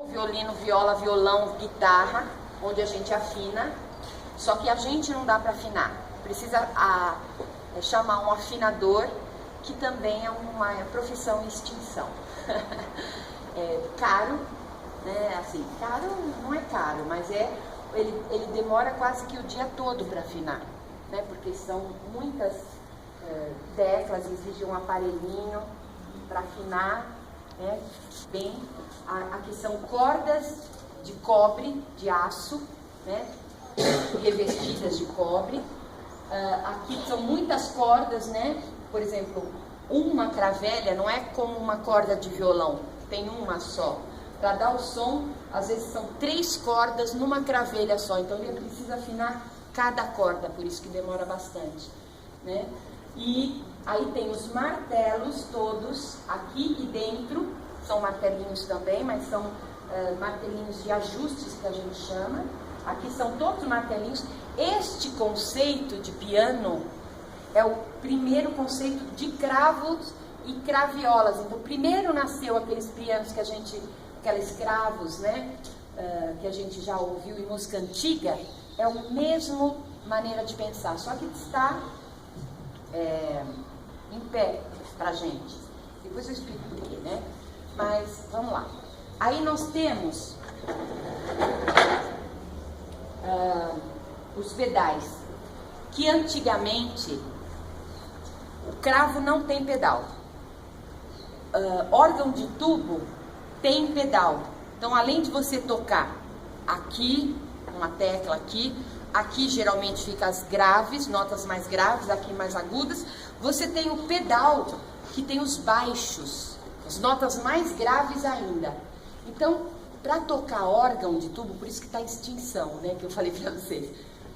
Violino, viola, violão, guitarra, onde a gente afina, só que a gente não dá para afinar. Precisa chamar um afinador, que também é uma profissão em extinção. É caro, né? Assim, caro não é caro, mas ele demora quase que o dia todo para afinar, né? Porque são muitas teclas, exige um aparelhinho para afinar, né? Bem, aqui são cordas de cobre, de aço, né? Revestidas de cobre. Aqui são muitas cordas, né? Por exemplo, uma cravelha não é como uma corda de violão, tem uma só. Para dar o som, às vezes são 3 cordas numa cravelha só, então ele precisa afinar cada corda, por isso que demora bastante, né? E aí tem os martelos todos aqui e dentro, são martelinhos também, mas são martelinhos de ajustes que a gente chama. Aqui são todos martelinhos. Este conceito de piano é o primeiro conceito de cravos e craviolas. Então, primeiro nasceu aqueles pianos que aqueles cravos, né? Que a gente já ouviu em música antiga. É a mesma maneira de pensar, só que está em pé pra gente. Depois eu explico por quê, né? Mas vamos lá. Aí nós temos os pedais, que antigamente o cravo não tem pedal. Órgão de tubo tem pedal. Então, além de você tocar aqui, uma tecla aqui geralmente fica as graves, notas mais graves, aqui mais agudas. Você tem o pedal que tem os baixos, as notas mais graves ainda. Então, para tocar órgão de tubo, por isso que está em extinção, né, que eu falei para vocês,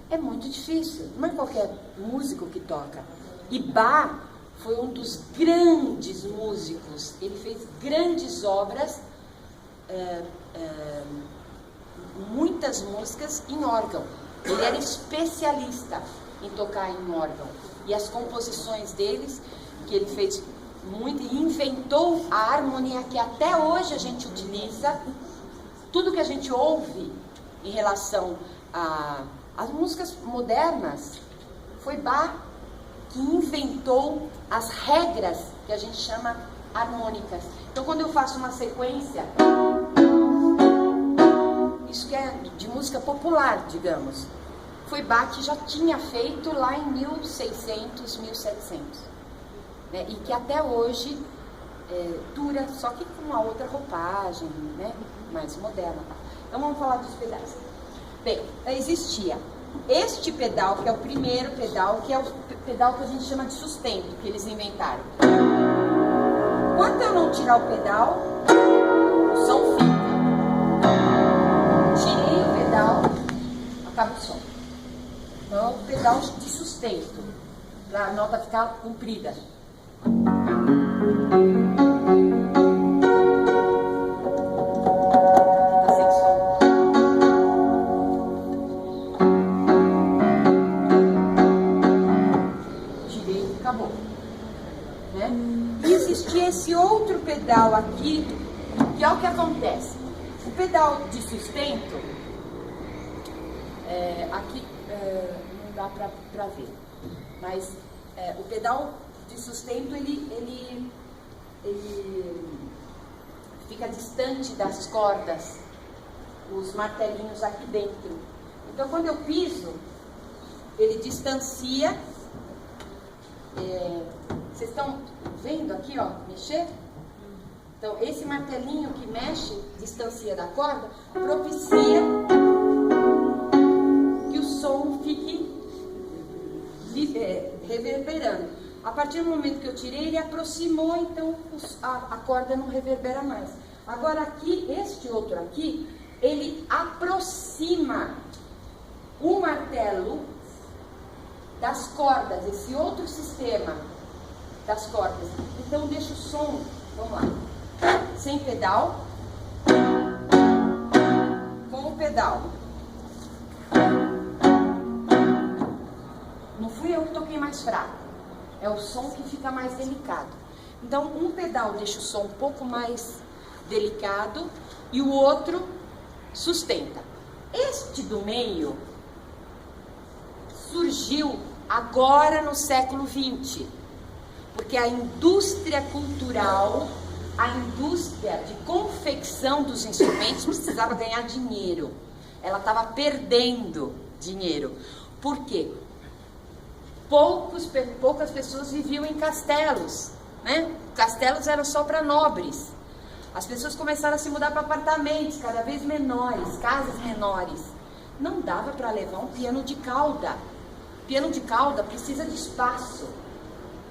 é muito difícil, não é qualquer músico que toca. E Bach foi um dos grandes músicos, ele fez grandes obras, muitas músicas em órgão. Ele era especialista em tocar em órgão. E as composições deles, que ele fez muito, e inventou a harmonia que até hoje a gente utiliza. Tudo que a gente ouve em relação às músicas modernas, foi Bach que inventou as regras que a gente chama harmônicas. Então, quando eu faço uma sequência, isso que é de música popular, digamos, foi Bach que já tinha feito lá em 1600, 1700, né? E que até hoje dura, só que com uma outra roupagem, né? Mais moderna. Então vamos falar dos pedais. Bem, existia este pedal, que é o primeiro pedal, que é o pedal que a gente chama de sustento, que eles inventaram. Enquanto eu não tirar o pedal, o som fica. Tirei o pedal, acaba o som. Então é o pedal de sustento, para a nota ficar comprida. Esse outro pedal aqui, que é o que acontece. O pedal de sustento, aqui não dá para ver, mas o pedal de sustento ele fica distante das cordas, os martelinhos aqui dentro. Então, quando eu piso, ele distancia. Vocês estão vendo aqui, ó, mexer? Então, esse martelinho que mexe, distancia da corda, propicia que o som fique reverberando. A partir do momento que eu tirei, ele aproximou, então a corda não reverbera mais. Agora aqui, este outro aqui, ele aproxima o martelo das cordas, esse outro sistema das cordas. Então deixa o som, vamos lá, sem pedal, com o pedal. Não fui eu que toquei mais fraco, é o som que fica mais delicado. Então um pedal deixa o som um pouco mais delicado, e o outro sustenta. Este do meio surgiu agora no século XX, porque a indústria cultural, a indústria de confecção dos instrumentos precisava ganhar dinheiro. Ela estava perdendo dinheiro. Por quê? Poucas pessoas viviam em castelos, né? Castelos eram só para nobres. As pessoas começaram a se mudar para apartamentos cada vez menores, casas menores. Não dava para levar um piano de cauda. Piano de cauda precisa de espaço,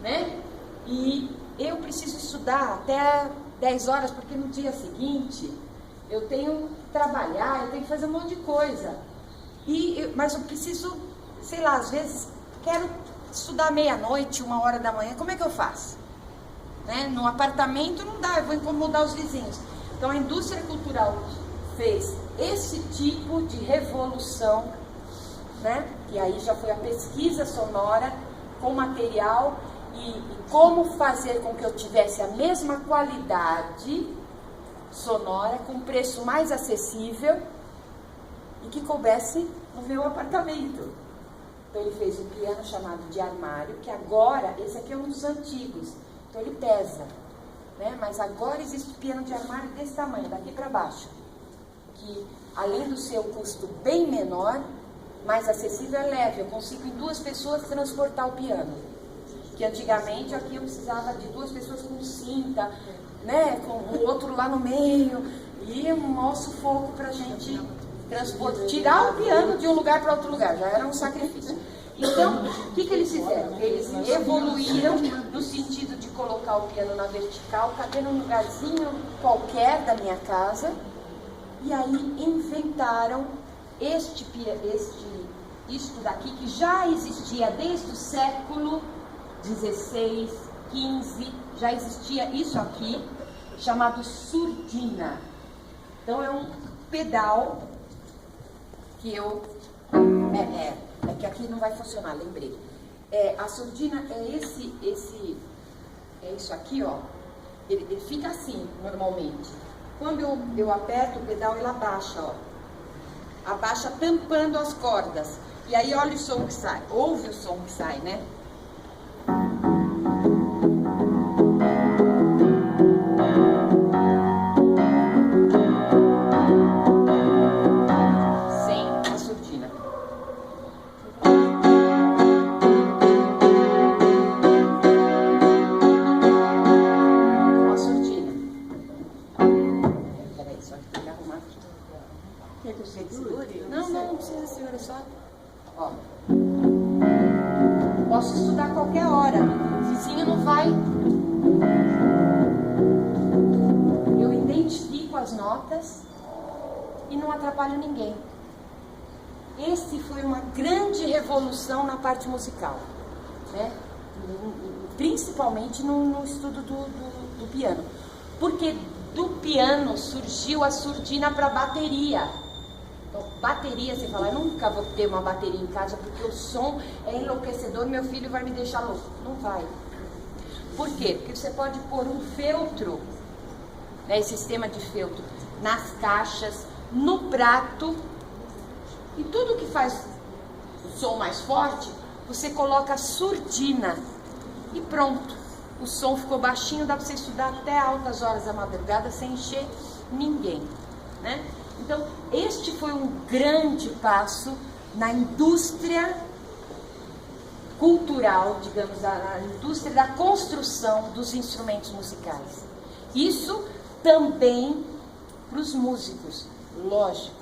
né? E eu preciso estudar até 10 horas, porque no dia seguinte eu tenho que trabalhar, eu tenho que fazer um monte de coisa. Mas eu preciso, sei lá, às vezes quero estudar meia-noite, 1h da manhã, como é que eu faço? Né? No apartamento não dá, eu vou incomodar os vizinhos. Então a indústria cultural fez esse tipo de revolução, né? E aí já foi a pesquisa sonora com material e como fazer com que eu tivesse a mesma qualidade sonora com preço mais acessível e que coubesse no meu apartamento. Então ele fez um piano chamado de armário, que agora, esse aqui é um dos antigos, então ele pesa, né? Mas agora existe piano de armário desse tamanho, daqui para baixo, que além do seu custo bem menor, mais acessível, é leve. Eu consigo em 2 pessoas transportar o piano, que antigamente aqui eu precisava de 2 pessoas com cinta, né? Com o outro lá no meio, e um maior sufoco para a gente transportar, tirar o piano de um lugar para outro lugar, já era um sacrifício. Então, o que eles fizeram? Eles evoluíram no sentido de colocar o piano na vertical, caber num lugarzinho qualquer da minha casa, e aí inventaram isto daqui, que já existia desde o século XVI, XV, já existia isso aqui, chamado surdina. Então é um pedal que eu... É que aqui não vai funcionar, lembrei. A surdina é isso aqui, ó. Ele fica assim, normalmente. Quando eu aperto o pedal, ele abaixa, ó. Abaixa tampando as cordas. E aí olha o som que sai. Ouve o som que sai, né? Não precisa, senhora, só. Ó. Posso estudar a qualquer hora. O vizinho não vai. Eu identifico as notas e não atrapalho ninguém. Esse foi uma grande revolução na parte musical, né? Principalmente no estudo do piano. Porque do piano surgiu a surdina para bateria. Então, bateria, você fala, eu nunca vou ter uma bateria em casa porque o som é enlouquecedor, meu filho vai me deixar louco. Não vai. Por quê? Porque você pode pôr um feltro, né, esse sistema de feltro, nas caixas, no prato, e tudo que faz o som mais forte, você coloca surdina e pronto. O som ficou baixinho, dá para você estudar até altas horas da madrugada sem encher ninguém, né? Então, este foi um grande passo na indústria cultural, digamos, a indústria da construção dos instrumentos musicais. Isso também para os músicos, lógico,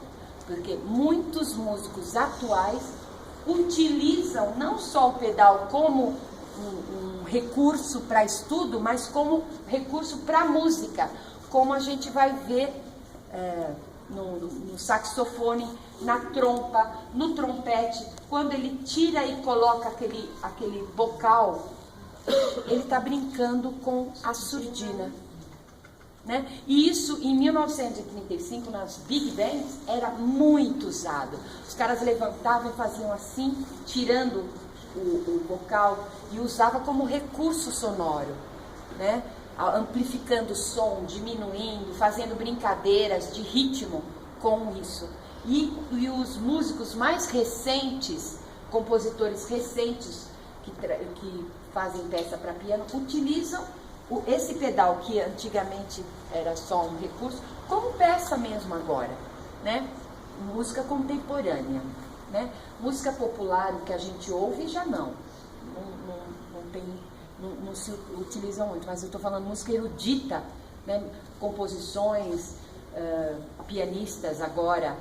porque muitos músicos atuais utilizam não só o pedal como um recurso para estudo, mas como recurso para música, como a gente vai ver no saxofone, na trompa, no trompete. Quando ele tira e coloca aquele bocal, ele está brincando com a surdina, né? E isso em 1935 nas big bands era muito usado. Os caras levantavam e faziam assim, tirando o bocal, e usava como recurso sonoro, né? amplificando o som, diminuindo, fazendo brincadeiras de ritmo com isso. E os músicos mais recentes, compositores recentes que fazem peça para piano, utilizam esse pedal que antigamente era só um recurso, como peça mesmo agora, né? Música contemporânea, né? Música popular, o que a gente ouve, já não se utiliza muito, mas eu estou falando música erudita, né? Composições, pianistas agora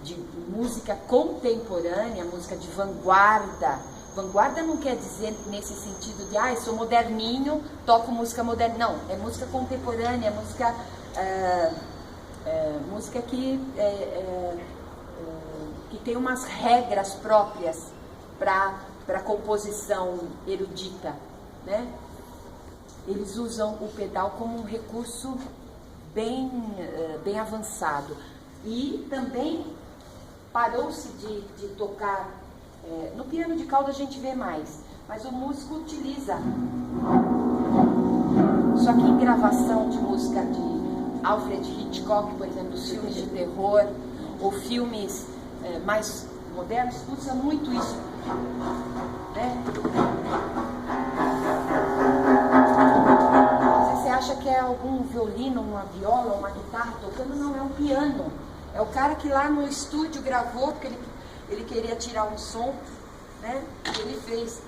de música contemporânea, música de vanguarda. Vanguarda não quer dizer nesse sentido de, sou moderninho, toco música moderna. Não, é música contemporânea, é música que tem umas regras próprias para composição erudita, né? Eles usam o pedal como um recurso bem avançado. E também parou-se de tocar, no piano de cauda a gente vê mais, mas o músico utiliza. Só que em gravação de música de Alfred Hitchcock, por exemplo, dos filmes de terror, ou filmes mais modernos, usa muito isso, né? Você acha que é algum violino, uma viola, uma guitarra tocando? Não, é um piano. É o cara que lá no estúdio gravou, porque ele queria tirar um som, né? Ele fez.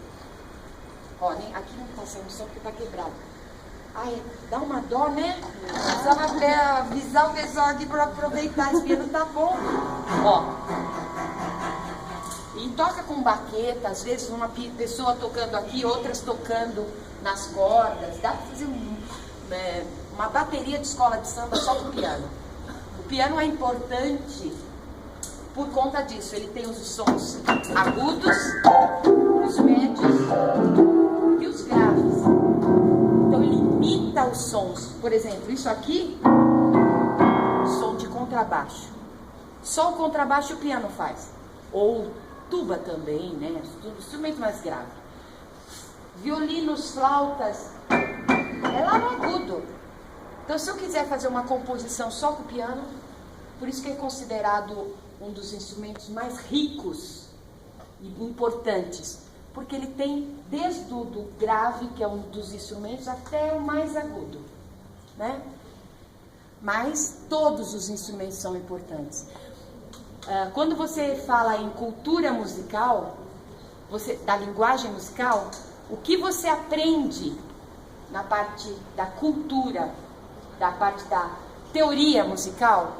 Ó, aqui não está saindo som porque está quebrado. Ai, dá uma dó, né? Precisava avisar o pessoal aqui para aproveitar. Esse piano tá bom. Ó. E toca com baqueta, às vezes uma pessoa tocando aqui, outras tocando nas cordas. Dá para fazer uma bateria de escola de samba só com piano. O piano é importante por conta disso. Ele tem os sons agudos, os médios e os graves. Então ele imita os sons. Por exemplo, isso aqui, som de contrabaixo. Só o contrabaixo o piano faz. Ou tuba também, né? Instrumento mais grave. Violinos, flautas, é lá no agudo. Então, se eu quiser fazer uma composição só com o piano, por isso que é considerado um dos instrumentos mais ricos e importantes, porque ele tem desde o do grave, que é um dos instrumentos, até o mais agudo, né? Mas todos os instrumentos são importantes. Quando você fala em cultura musical, da linguagem musical, o que você aprende na parte da cultura, da parte da teoria musical,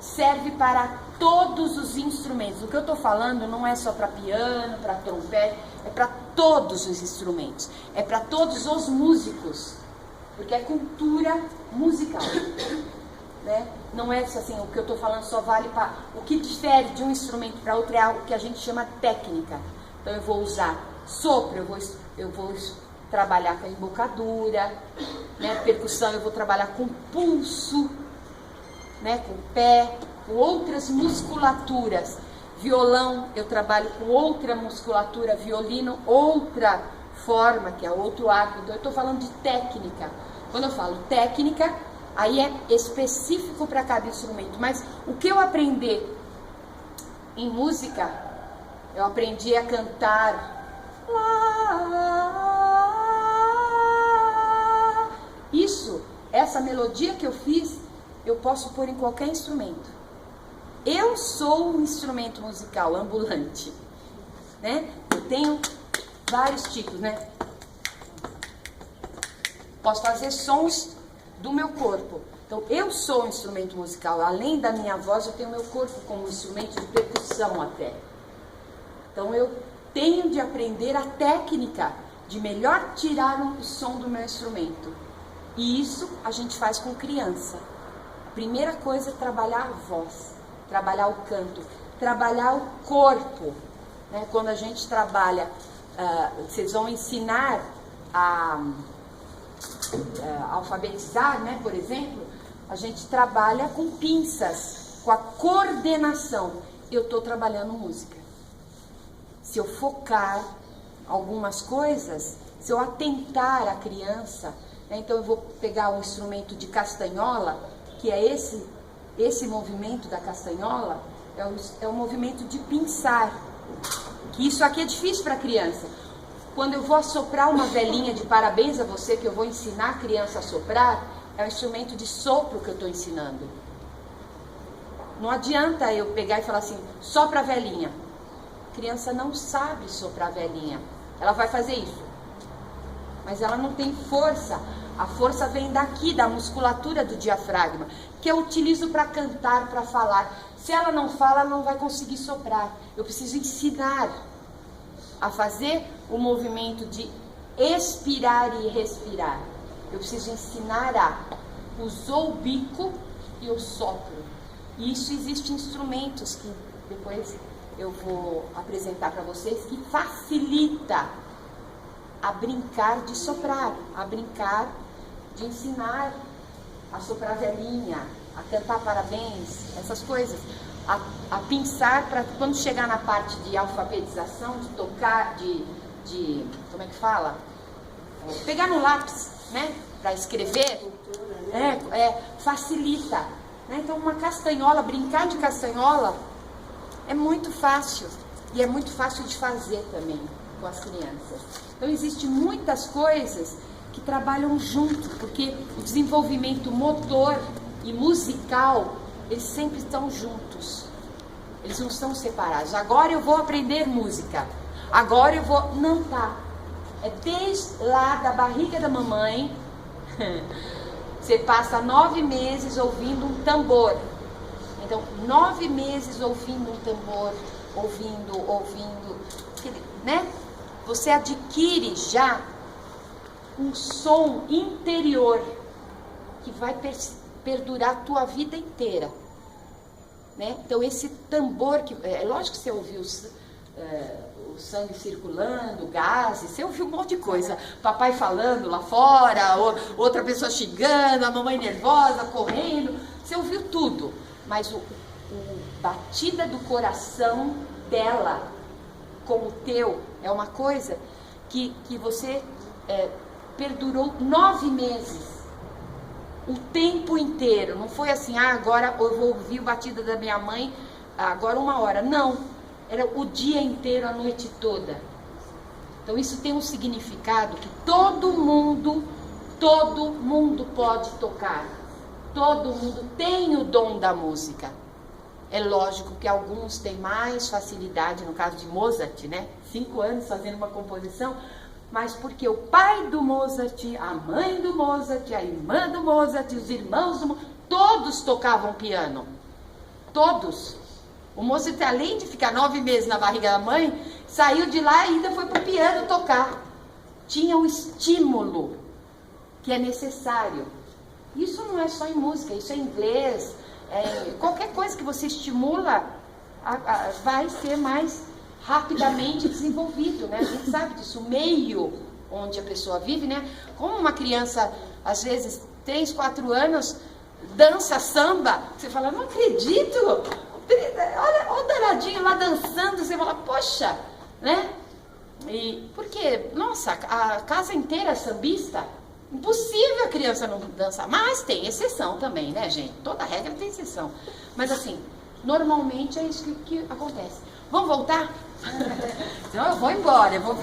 serve para todos os instrumentos. O que eu estou falando não é só para piano, para trompete, é para todos os instrumentos, é para todos os músicos, porque é cultura musical, né? Não é assim, o que eu estou falando só vale para... O que difere de um instrumento para outro é algo que a gente chama técnica. Então eu vou usar sopro, eu vou trabalhar com a embocadura, né? Percussão eu vou trabalhar com pulso, né? Com o pé, com outras musculaturas. Violão eu trabalho com outra musculatura, violino outra forma, que é outro arco. Então eu estou falando de técnica. Quando eu falo técnica, aí é específico para cada instrumento. Mas o que eu aprendi em música, eu aprendi a cantar essa melodia que eu fiz, eu posso pôr em qualquer instrumento. Eu sou um instrumento musical ambulante, né? Eu tenho vários tipos, né? Posso fazer sons do meu corpo. Então, eu sou um instrumento musical. Além da minha voz, eu tenho meu corpo como instrumento de percussão até. Então, eu tenho de aprender a técnica de melhor tirar o som do meu instrumento. E isso a gente faz com criança. A primeira coisa é trabalhar a voz, trabalhar o canto, trabalhar o corpo, né? Quando a gente trabalha, vocês vão ensinar a alfabetizar, né? Por exemplo, a gente trabalha com pinças, com a coordenação. Eu estou trabalhando música. Se eu focar algumas coisas, se eu atentar a criança, né, então eu vou pegar o instrumento de castanhola, que é esse movimento da castanhola, é o movimento de pinçar, que isso aqui é difícil para a criança. Quando eu vou assoprar uma velinha de parabéns a você, que eu vou ensinar a criança a soprar, é o instrumento de sopro que eu estou ensinando. Não adianta eu pegar e falar assim, sopra a velinha. A criança não sabe soprar a velinha. Ela vai fazer isso, mas ela não tem força. A força vem daqui, da musculatura do diafragma, que eu utilizo para cantar, para falar. Se ela não fala, ela não vai conseguir soprar. Eu preciso ensinar a fazer o movimento de expirar e respirar. Eu preciso ensinar a usar o bico e o sopro. E isso existe instrumentos que depois eu vou apresentar para vocês, que facilita a brincar de soprar, a brincar de ensinar a soprar velinha, a cantar parabéns, essas coisas, a pinçar para quando chegar na parte de alfabetização, de tocar, de como é que fala? Pegar no lápis, né? Para escrever, facilita. Né? Então uma castanhola, brincar de castanhola é muito fácil e é muito fácil de fazer também com as crianças. Então existem muitas coisas que trabalham junto, porque o desenvolvimento motor e musical, eles sempre estão juntos. Eles não estão separados. Agora eu vou aprender música. Agora eu vou... Não tá. É desde lá da barriga da mamãe. Você passa 9 meses ouvindo um tambor. Então, 9 meses ouvindo um tambor, ouvindo, né? Você adquire já um som interior que vai perdurar a tua vida inteira, né? Então esse tambor, que é lógico que você ouviu o sangue circulando, gases, você ouviu um monte de coisa, papai falando lá fora, outra pessoa xingando, a mamãe nervosa, correndo, você ouviu tudo, mas o batida do coração dela com o teu é uma coisa que você perdurou 9 meses, o tempo inteiro. Não foi assim, agora eu vou ouvir o batida da minha mãe, agora 1 hora. Não, era o dia inteiro, a noite toda. Então isso tem um significado que todo mundo pode tocar. Todo mundo tem o dom da música. É lógico que alguns têm mais facilidade, no caso de Mozart, né? 5 anos fazendo uma composição, mas porque o pai do Mozart, a mãe do Mozart, a irmã do Mozart, os irmãos do Mozart, todos tocavam piano. Todos. O Mozart, além de ficar 9 meses na barriga da mãe, saiu de lá e ainda foi para o piano tocar. Tinha o estímulo que é necessário. Isso não é só em música, isso é em inglês. Qualquer coisa que você estimula vai ser mais rapidamente desenvolvido, né? A gente sabe disso, o meio onde a pessoa vive, né? Como uma criança, às vezes, 3, 4 anos, dança samba, você fala, não acredito, olha o danadinho lá dançando, você fala, poxa, né? E porque, nossa, a casa inteira é sambista, impossível a criança não dançar, mas tem exceção também, né, gente? Toda regra tem exceção. Mas assim, normalmente é isso que acontece. Vamos voltar? Senão eu vou embora, eu vou